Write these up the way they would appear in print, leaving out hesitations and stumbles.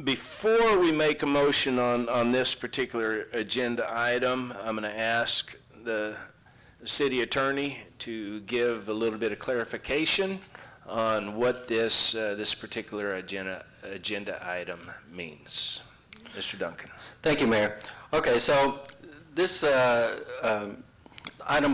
Before we make a motion on this particular agenda item, I'm going to ask the city attorney to give a little bit of clarification on what this particular agenda item means. Mr. Duncan. Thank you, Mayor. Okay, so this item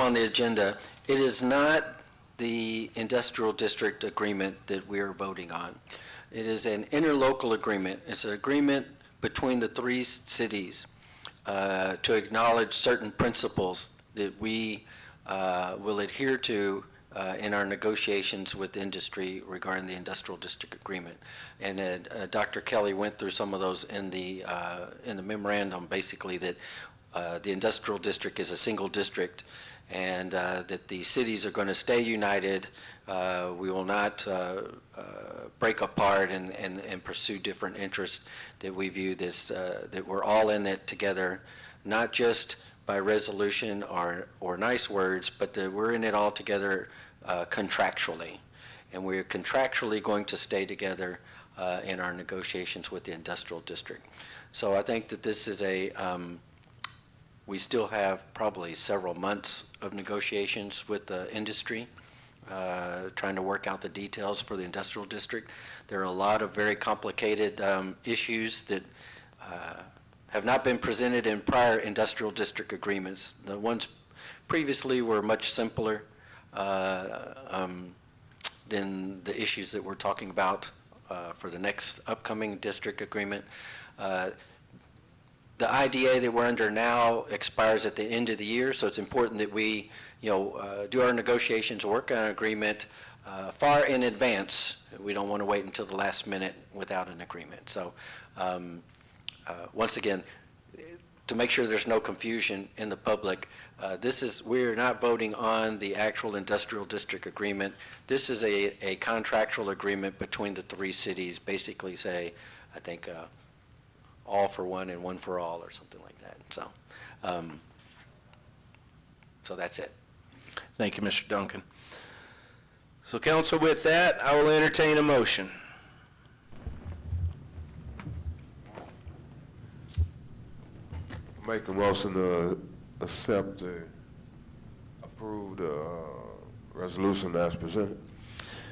on the agenda, it is not the industrial district agreement that we are voting on. It is an interlocal agreement. It's an agreement between the three cities to acknowledge certain principles that we will adhere to in our negotiations with industry regarding the industrial district agreement. And Dr. Kelly went through some of those in the memorandum, basically that the industrial district is a single district, and that the cities are going to stay united. We will not break apart and pursue different interests, that we view this, that we're all in it together, not just by resolution or nice words, but that we're in it all together contractually. And we're contractually going to stay together in our negotiations with the industrial district. So I think that this is we still have probably several months of negotiations with the industry, trying to work out the details for the industrial district. There are a lot of very complicated issues that have not been presented in prior industrial district agreements. The ones previously were much simpler than the issues that we're talking about for the next upcoming district agreement. The IDA that we're under now expires at the end of the year, so it's important that we, do our negotiations, work on an agreement far in advance. We don't want to wait until the last minute without an agreement. So, once again, to make sure there's no confusion in the public, we're not voting on the actual industrial district agreement. This is a contractual agreement between the three cities, basically say, I think, all for one and one for all, or something like that. So, so that's it. Thank you, Mr. Duncan. So, council, with that, I will entertain a motion. Make a motion to accept the approved resolution as presented.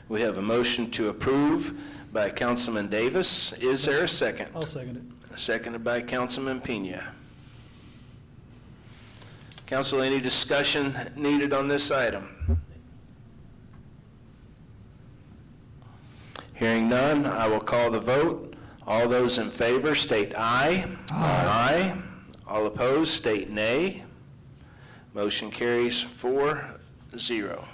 We have a motion to approve by Councilman Davis. Is there a second? I'll second it. Seconded by Councilman Pena. Council, any discussion needed on this item? Hearing none, I will call the vote. All those in favor state aye. Aye. All opposed state nay. Motion carries 4-0.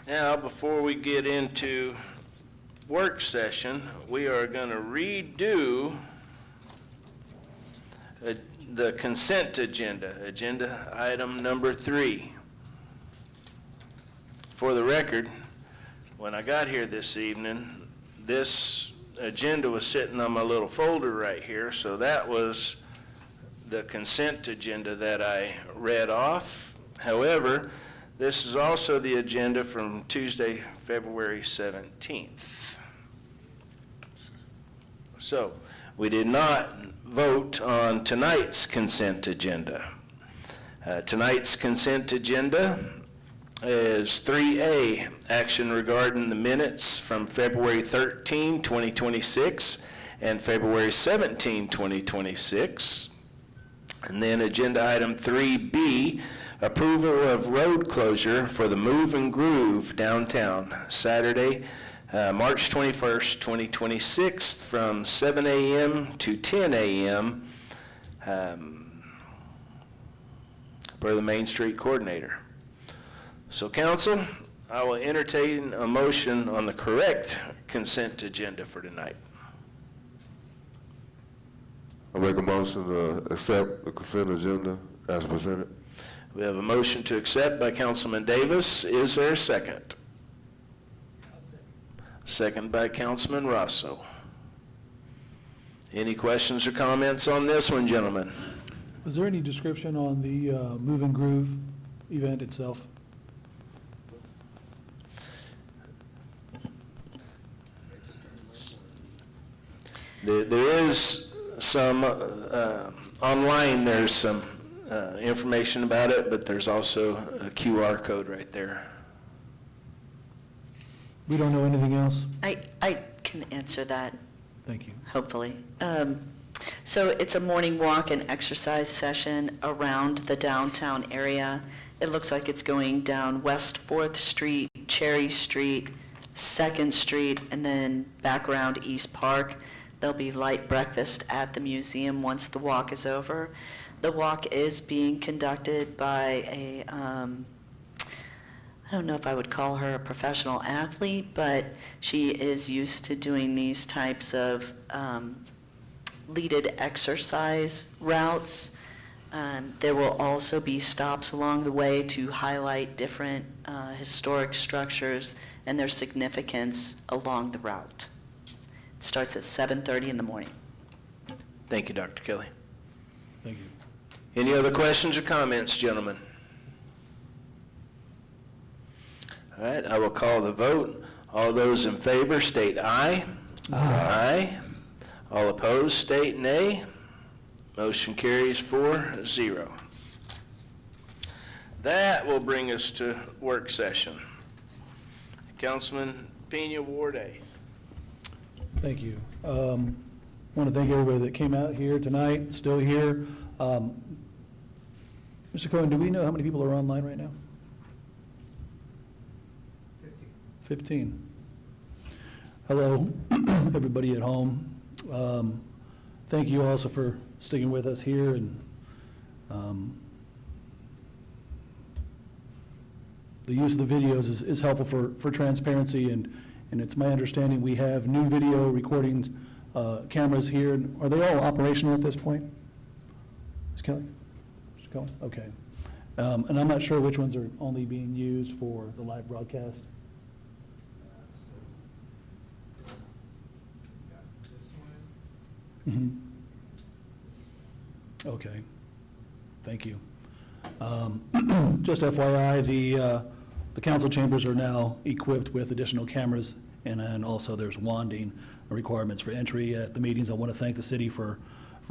Now, before we get into work session, we are going to redo the consent agenda, agenda item number 3. For the record, when I got here this evening, this agenda was sitting on my little folder right here, so that was the consent agenda that I read off. However, this is also the agenda from Tuesday, February 17th. So, we did not vote on tonight's consent agenda. Tonight's consent agenda is 3A, action regarding the minutes from February 13, 2026 and February 17, 2026. And then agenda item 3B, approval of road closure for the Move and Groove downtown, Saturday, March 21st, 2026, from 7 a.m. to 10 a.m. Per the Main Street Coordinator. So, council, I will entertain a motion on the correct consent agenda for tonight. I make a motion to accept the consent agenda as presented. We have a motion to accept by Councilman Davis. Is there a second? Second by Councilman Rosso. Any questions or comments on this one, gentlemen? Was there any description on the Move and Groove event itself? There is some, online, there's some information about it, but there's also a QR code right there. We don't know anything else? I can answer that, Thank you. hopefully. So it's a morning walk and exercise session around the downtown area. It looks like it's going down West 4th Street, Cherry Street, 2nd Street, and then back around East Park. There'll be light breakfast at the museum once the walk is over. The walk is being conducted by a, I don't know if I would call her a professional athlete, but she is used to doing these types of leaded exercise routes. There will also be stops along the way to highlight different historic structures and their significance along the route. It starts at 7:30 in the morning. Thank you, Dr. Kelly. Thank you. Any other questions or comments, gentlemen? All right, I will call the vote. All those in favor state aye. Aye. All opposed state nay. Motion carries 4-0. That will bring us to work session. Councilman Pena, Ward A. Thank you. Want to thank everybody that came out here tonight, still here. Mr. Cohen, do we know how many people are online right now? 15. Hello, everybody at home. Thank you also for sticking with us here, and the use of the videos is helpful for transparency, and it's my understanding we have new video recordings, cameras here. Are they all operational at this point? Ms. Kelly? Mr. Cohen? Okay. And I'm not sure which ones are only being used for the live broadcast. Mhm. Okay, thank you. Just FYI, the council chambers are now equipped with additional cameras, and then also there's wanding requirements for entry at the meetings. I want to thank the city for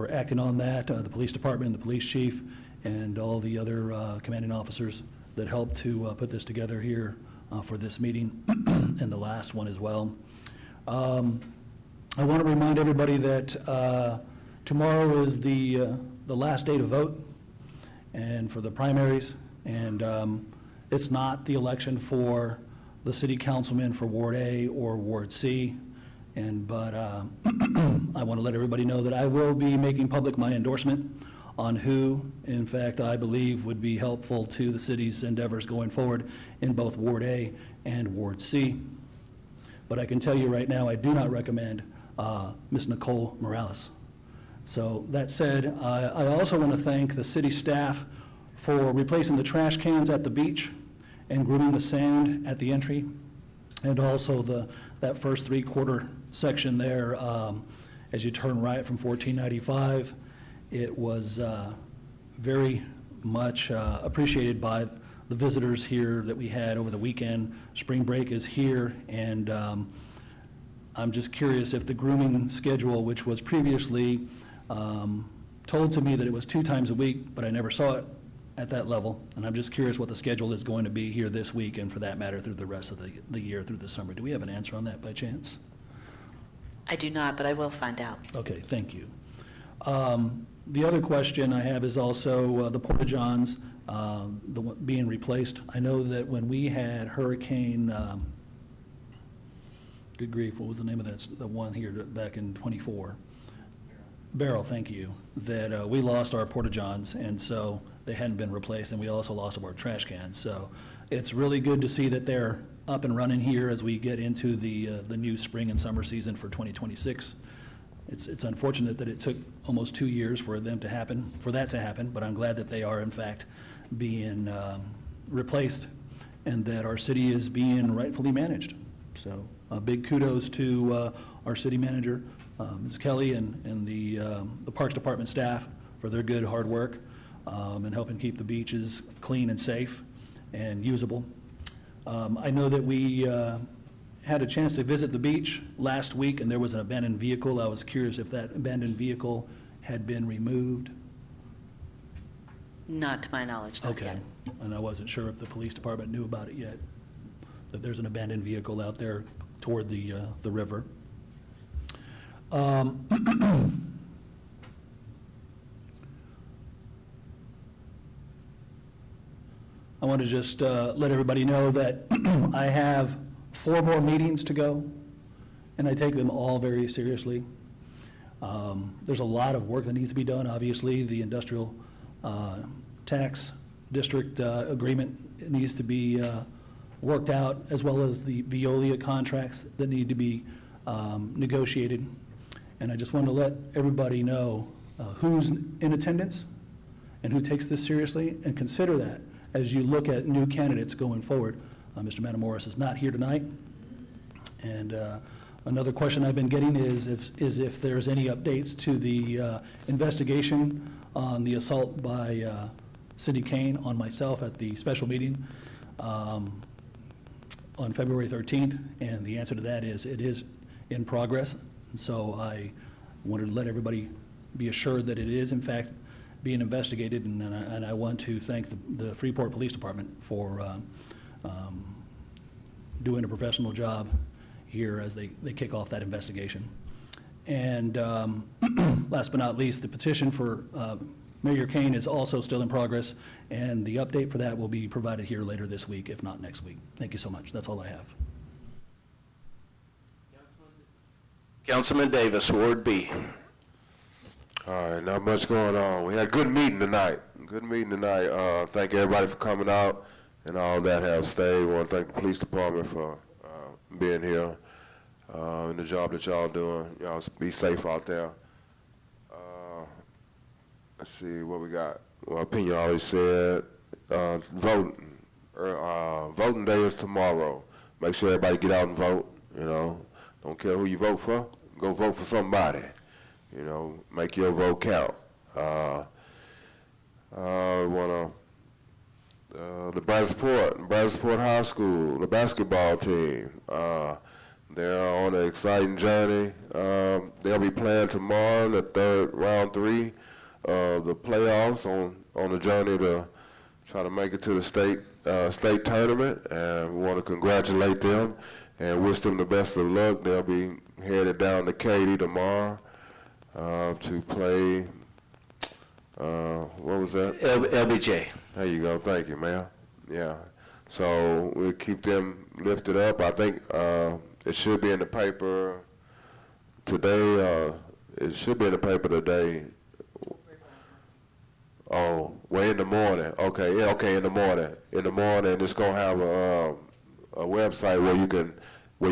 acting on that, the police department, the police chief, and all the other commanding officers that helped to put this together here for this meeting, and the last one as well. I want to remind everybody that tomorrow is the last day to vote, and for the primaries, and it's not the election for the city councilman for Ward A or Ward C, but I want to let everybody know that I will be making public my endorsement on who, in fact, I believe would be helpful to the city's endeavors going forward in both Ward A and Ward C. But I can tell you right now, I do not recommend Ms. Nicole Morales. So that said, I also want to thank the city staff for replacing the trash cans at the beach and grooming the sand at the entry, and also that first three-quarter section there as you turn right from 1495. It was very much appreciated by the visitors here that we had over the weekend. Spring break is here, and I'm just curious if the grooming schedule, which was previously told to me that it was 2 times a week, but I never saw it at that level, and I'm just curious what the schedule is going to be here this week, and for that matter, through the rest of the year, through the summer. Do we have an answer on that by chance? I do not, but I will find out. Okay, thank you. The other question I have is also the porta-johns being replaced. I know that when we had Hurricane, good grief, what was the name of that, the one here back in '24? Beryl, thank you, that we lost our porta-johns, and so they hadn't been replaced, and we also lost our trash cans. So it's really good to see that they're up and running here as we get into the new spring and summer season for 2026. It's unfortunate that it took almost 2 years for that to happen, but I'm glad that they are in fact being replaced, and that our city is being rightfully managed. So big kudos to our city manager, Ms. Kelly, and the Parks Department staff for their good hard work and helping keep the beaches clean and safe and usable. I know that we had a chance to visit the beach last week, and there was an abandoned vehicle. I was curious if that abandoned vehicle had been removed. Not to my knowledge, not Okay. yet. And I wasn't sure if the police department knew about it yet, that there's an abandoned vehicle out there toward the river. I want to just let everybody know that I have 4 more meetings to go, and I take them all very seriously. There's a lot of work that needs to be done. Obviously, the industrial tax district agreement needs to be worked out, as well as the Veolia contracts that need to be negotiated. And I just want to let everybody know who's in attendance and who takes this seriously, and consider that as you look at new candidates going forward. Mr. Matamoros is not here tonight. And another question I've been getting is if there's any updates to the investigation on the assault by Cindy Kane on myself at the special meeting on February 13th. And the answer to that is it is in progress. And so I wanted to let everybody be assured that it is in fact being investigated, and I want to thank the Freeport Police Department for doing a professional job here as they kick off that investigation. And last but not least, the petition for Mayor Kane is also still in progress, and the update for that will be provided here later this week, if not next week. Thank you so much. That's all I have. Councilman Davis, Ward B. All right, not much going on. We had a good meeting tonight. Thank everybody for coming out and all that have stayed. We want to thank the police department for being here and the job that y'all doing. Y'all be safe out there. Let's see what we got. Well, opinion already said. Voting. Voting day is tomorrow. Make sure everybody get out and vote. You know, don't care who you vote for. Go vote for somebody. You know, make your vote count. The Brazosport High School, the basketball team, they're on an exciting journey. They'll be playing tomorrow in the round 3 of the playoffs on the journey to try to make it to the state tournament. And we want to congratulate them and wish them the best of luck. They'll be headed down to Katy tomorrow to play, what was that? LBJ. There you go. Thank you, ma'am. Yeah. So we'll keep them lifted up. I think it should be in the paper today. It should be in the paper today. Oh, well, in the morning. Okay, yeah, okay, in the morning. In the morning, it's gonna have a website where you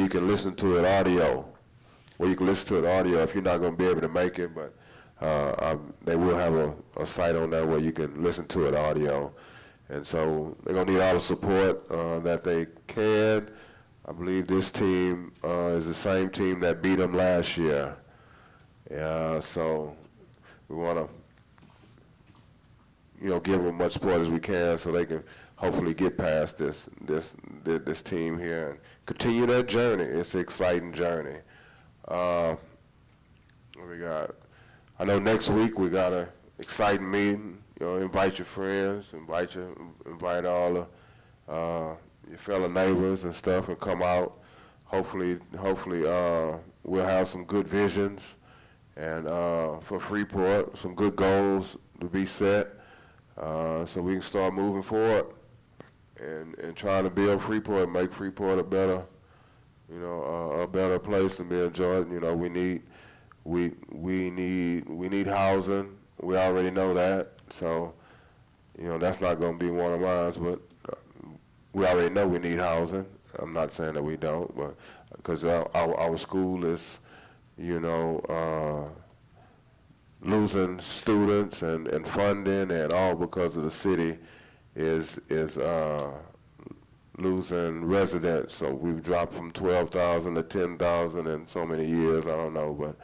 can listen to it audio. If you're not going to be able to make it, but they will have a site on there where you can listen to it audio. And so they're going to need all the support that they can. I believe this team is the same team that beat them last year. So we want to, give them much support as we can so they can hopefully get past this team here and continue their journey. It's an exciting journey. What we got? I know next week we got an exciting meeting. Invite your friends, invite all your fellow neighbors and stuff, and come out. Hopefully, we'll have some good visions and for Freeport, some good goals to be set, so we can start moving forward and trying to build Freeport, make Freeport a better. A better place to be enjoyed. We need housing. We already know that. So, that's not going to be one of mine. But we already know we need housing. I'm not saying that we don't, but because our school is, losing students and funding and all because of the city is losing residents. So we've dropped from 12,000 to 10,000 in so many years. I don't know, but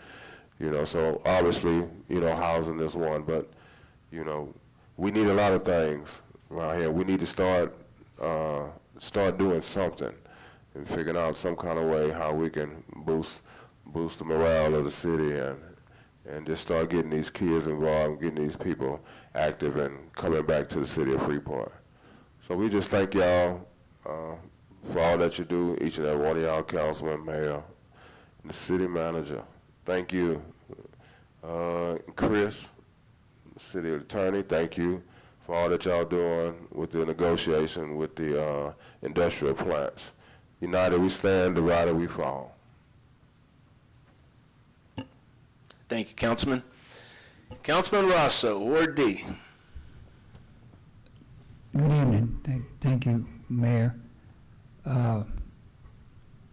so obviously housing is one, but we need a lot of things around here. We need to start doing something. and figuring out some kind of way how we can boost the morale of the city and just start getting these kids involved, getting these people active and coming back to the city of Freeport. So we just thank y'all for all that you do, each and every one of y'all, councilman, mayor, and the city manager. Thank you. Chris, city attorney, thank you for all that y'all doing with the negotiation with the industrial plants. United we stand, divided we fall. Thank you, Councilman. Councilman Rosso, Ward D. Good evening. Thank you, Mayor. You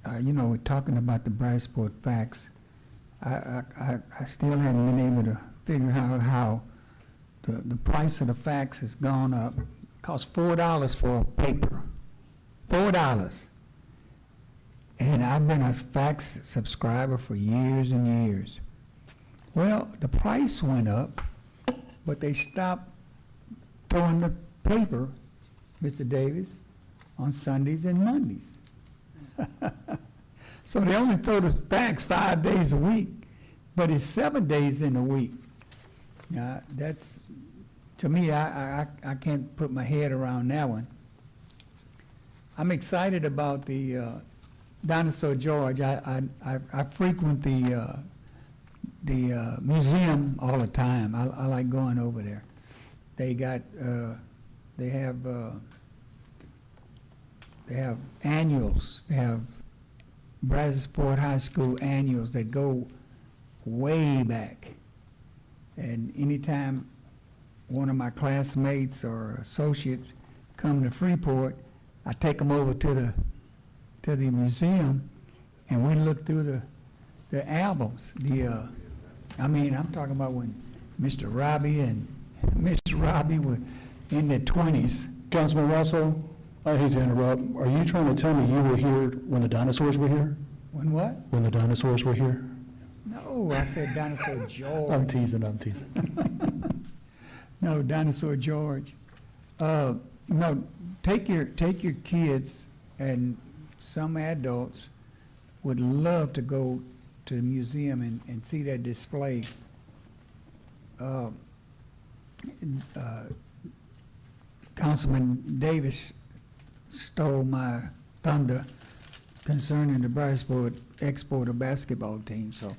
know, we're talking about the Bridgeport facts. I still haven't been able to figure out how the price of the fax has gone up. It costs $4 for a paper. $4. And I've been a fax subscriber for years and years. Well, the price went up, but they stopped throwing the paper, Mr. Davis, on Sundays and Mondays. So they only throw the fax 5 days a week, but it's 7 days in a week. Now, that's, to me, I can't put my head around that one. I'm excited about the Dinosaur George. I frequent the museum all the time. I like going over there. They got, they have annuals. They have Bridgeport High School annuals that go way back. And anytime one of my classmates or associates come to Freeport, I take them over to the museum, and we look through the albums. I mean, I'm talking about when Mr. Robbie and Miss Robbie were in their 20s. Councilman Russell, I hate to interrupt. Are you trying to tell me you were here when the dinosaurs were here? When what? When the dinosaurs were here? No, I said Dinosaur George. I'm teasing. No, Dinosaur George. No, take your kids, and some adults would love to go to the museum and see that display. Councilman Davis stole my thunder concerning the Bridgeport Exporter basketball team, so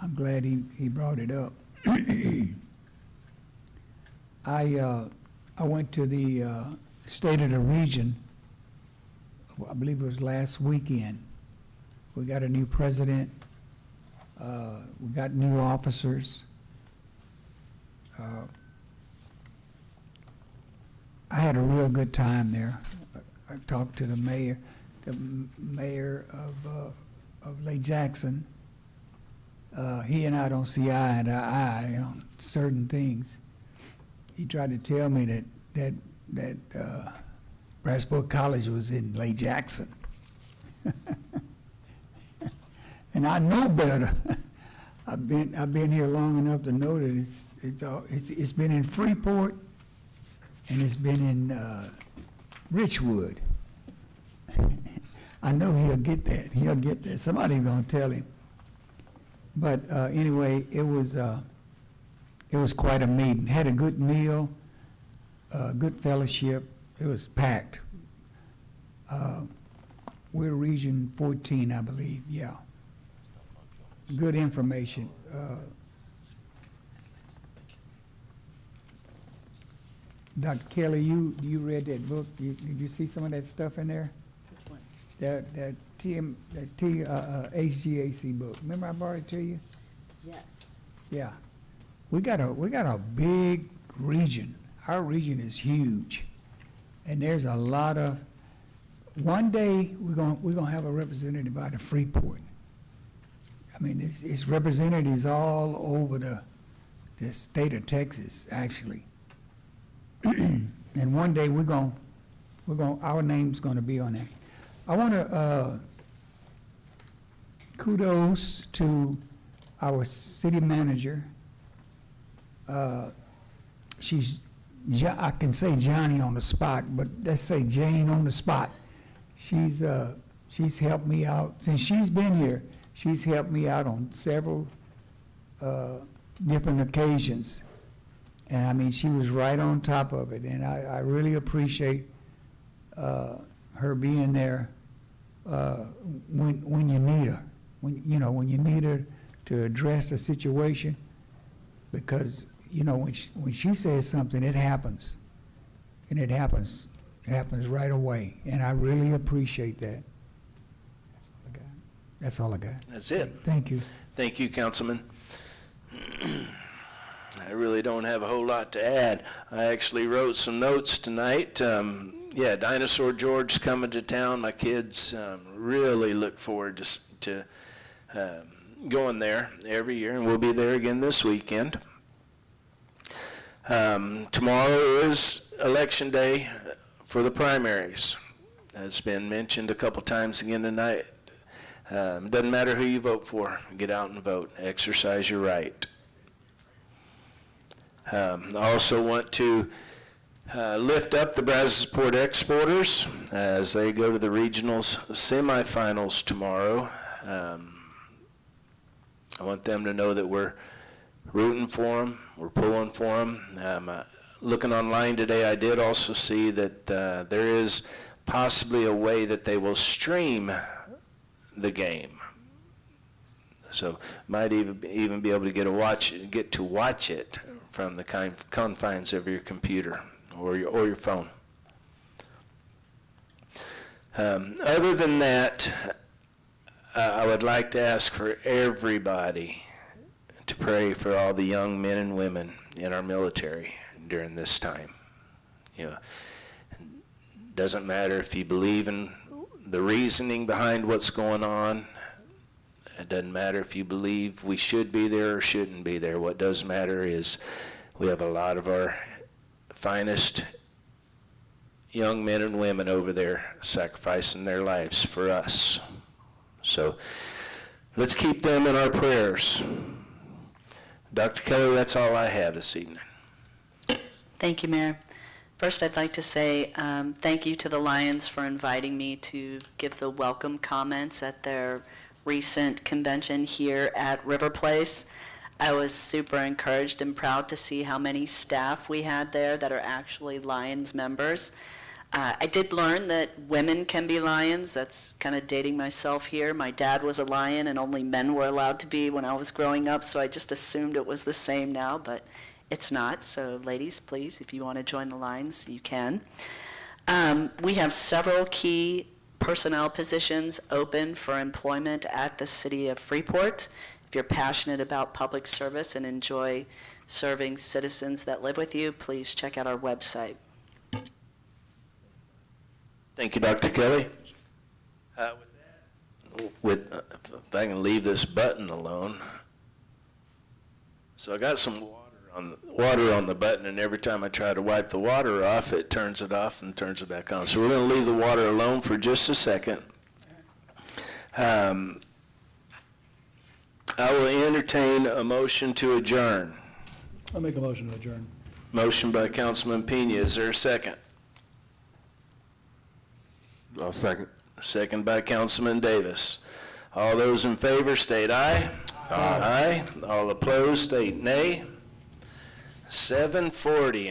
I'm glad he brought it up. I went to the State of the Region, I believe it was last weekend. We got a new president, we got new officers. I had a real good time there. I talked to the mayor of Lake Jackson. He and I don't see eye to eye on certain things. He tried to tell me that Bridgeport College was in Lake Jackson. And I know better. I've been here long enough to know that it's been in Freeport and it's been in Richwood. I know he'll get that. He'll get that. Somebody's gonna tell him. But anyway, it was quite a meeting. Had a good meal, good fellowship. It was packed. We're Region 14, I believe. Yeah. Good information. Dr. Kelly, you read that book. Did you see some of that stuff in there? Which one? That HGAC book. Remember I brought it to you? Yes. Yeah. We got a big region. Our region is huge. And there's a lot of, one day we're gonna have a representative out of Freeport. I mean, it's representatives all over the state of Texas, actually. And one day our name's gonna be on there. I wanna kudos to our city manager. I can say Johnny on the spot, but let's say Jane on the spot. She's She's helped me out, since she's been here, she's helped me out on several different occasions. And I mean, she was right on top of it, and I really appreciate her being there when you need her. When you need her to address a situation, because, when she says something, it happens. And it happens right away, and I really appreciate that. That's all I got. That's it. Thank you. Thank you, Councilman. I really don't have a whole lot to add. I actually wrote some notes tonight. Dinosaur George's coming to town. My kids really look forward to going there every year, and we'll be there again this weekend. Tomorrow is Election Day for the primaries. It's been mentioned a couple times again tonight. Doesn't matter who you vote for. Get out and vote. Exercise your right. I also want to lift up the Brazosport exporters as they go to the regionals semifinals tomorrow. I want them to know that we're rooting for them, we're pulling for them. Looking online today, I did also see that there is possibly a way that they will stream the game. So might even be able to get to watch it from the confines of your computer or your phone. Other than that, I would like to ask for everybody to pray for all the young men and women in our military during this time. Doesn't matter if you believe in the reasoning behind what's going on. It doesn't matter if you believe we should be there or shouldn't be there. What does matter is we have a lot of our finest young men and women over there sacrificing their lives for us. So let's keep them in our prayers. Dr. Kelly, that's all I have this evening. Thank you, Mayor. First, I'd like to say thank you to the Lions for inviting me to give the welcome comments at their recent convention here at River Place. I was super encouraged and proud to see how many staff we had there that are actually Lions members. I did learn that women can be Lions. That's kind of dating myself here. My dad was a Lion and only men were allowed to be when I was growing up, so I just assumed it was the same now, but it's not. So ladies, please, if you want to join the Lions, you can. We have several key personnel positions open for employment at the city of Freeport. If you're passionate about public service and enjoy serving citizens that live with you, please check out our website. Thank you, Dr. Kelly. If I can leave this button alone. So I got some water on the button, and every time I try to wipe the water off, it turns it off and turns it back on. So we're going to leave the water alone for just a second. I will entertain a motion to adjourn. I'll make a motion to adjourn. Motion by Councilman Pena. Is there a second? I'll second. Second by Councilman Davis. All those in favor state aye. Aye. All opposed state nay. 7:40.